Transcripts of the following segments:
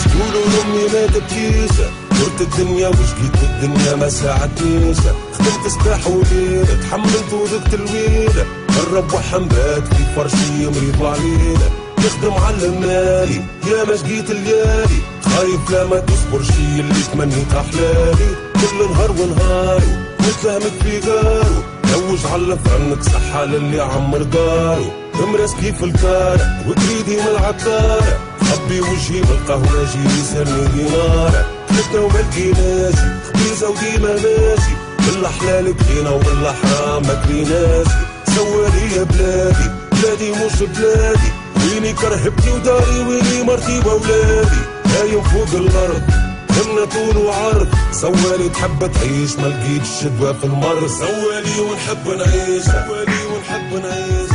تقولوا لامي ما تبكيش، درت الدنيا وجيت الدنيا ما ساعدنيش، خدمت صباح وليل تحملت وذقت الويل، قرب وحنبات في فرشي مريض وعليل، نخدم على المالي يا ما شقيت الليالي، خايف لا ما تصبر شي اللي تمنيت احلالي، كل نهار ونهارو متلهمك في جارو، لوج على فرنك صحة للي عمر دارو، امرس كيف الكارة وتريدي من العطارة، خبي وجهي بالقهوة جي سرني دينارة، خلتنا وما لقيناشي خبيزة وديما ماشي، بالاحلال كلينا وبالاحرام ما كليناشي، سوالي يا بلادي بلادي مش بلادي، ويني كرهبتي وداري ويني مرتي وولادي، نايم فوق الارض همنا طول وعرض، سوالي تحب تعيش ما لقيت الشدوى في المر، سوالي ونحب نعيش سوالي ونحب نعيش،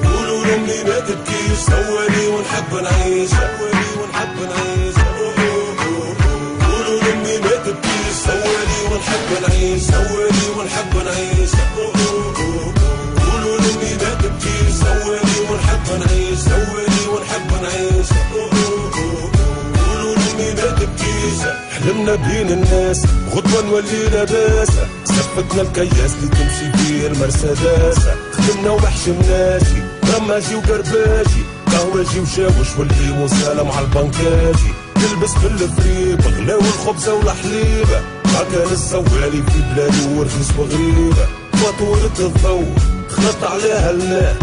قولوا لامي ما تبكيش، سوالي ونحب نعيش سوالي ونحب نعيش، قولوا لامي ما تبكيش، سوالي ونحب نعيش سوالي ونحب نعيش، قولوا لامي ما تبكيش، سوالي ونحب نعيش سوالي ونحب نعيش، حلمنا بين الناس غدوة نولي لاباسة، سفتنا الكياس اللي تمشي فيه المرسيدس، خدمنا ومحشمناشي رماجي وقرباجي، قهوجي وشاوش واللي وسلام على البنكاجي، تلبس بالفريب غلاو الخبزة والحليبة، ما كان السوالي في بلادي ورخيص وغريبة، فاتورة الضوء خلط عليها الماء،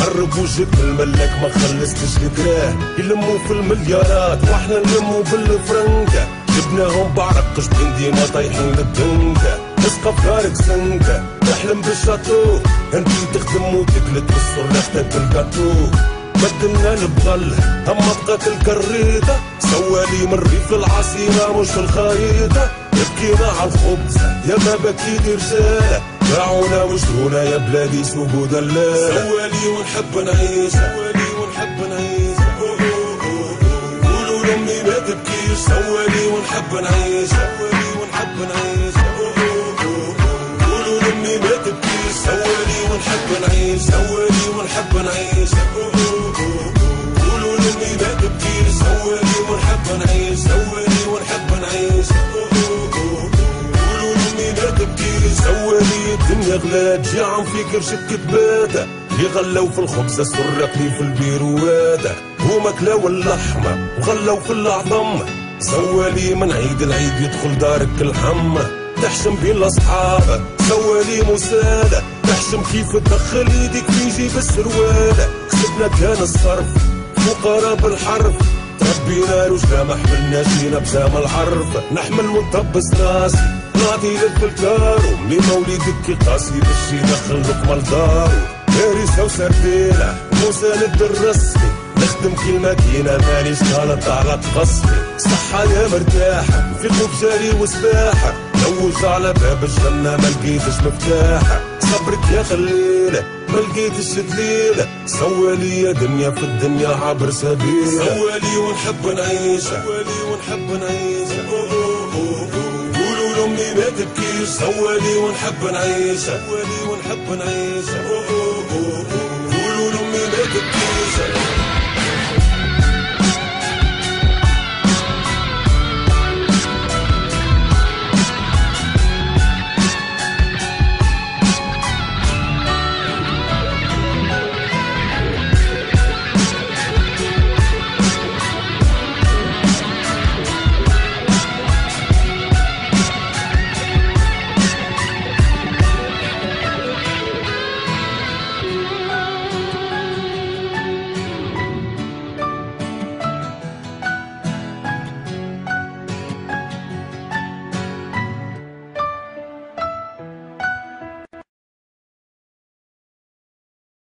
قرب وجهك بالملاك ما خلصتش الكراه، يلموا في المليارات واحنا نلموا بالفرنكة، جبناهم بعرقش بين ديما طايحين للدنكة، تسقى في دارك سنكة تحلم بالشاتو، انتي تخدم وتقلت بالسر لفتك الكاتو، بدلنا البغل اما بقات الكريطة، سوالي من الريف للعاصمة مش في الخريطة، بكينا على الخبز يا ما بكيت رجالة، باعونا وشرونا يا بلادي سوق ودلالة، سوالي ونحب نعيش سوالي ونحب نعيش، قولوا لامي ما تبكيش، سوالي ونحب نعيش سوالي ونحب نعيش، قولوا لامي ما تبكيش، سوالي ونحب نعيش سوالي ونحب نعيش، قولوا لامي ما تبكيش، سوالي ونحب نعيش سوالي ونحب نعيش، قولوا لامي ما تبكيش، سوالي الدنيا غلات جي عم فيك رشك تباتة، اللي غلوا في الخبزة سرقني في البيرواتة، هما كلاو اللحمة وغلوا في العظم، سوالي من عيد العيد يدخل دارك الحمة، تحشم بين الاصحاب سوالي مسالة، تحشم كيف تدخل ايدك في جيب السروالة، كسبنا كان الصرف فقراء بالحرف، تربينا رجلة ما حملناش بزام العرف، نحمل ونطبس راسي نعطي للفلتارو، مني موليدك قاسي باش يدخل لقمة لدارو، هارسة وسرديلة مساند الرسمي، نخدم كي الماكينة مانيش غلط على تقصفي، صحة يا مرتاحة في قوب جاري وسباحة، لوج على باب الجنة ما لقيتش مفتاحة، صبرك يا خليلة ما لقيتش دليلة، سوالي يا دنيا في الدنيا عبر سبيل، سوالي ونحب نعيش سوالي ونحب نعيش، قولوا لامي ما تبكيش، سوالي ونحب نعيش سوالي ونحب نعيش،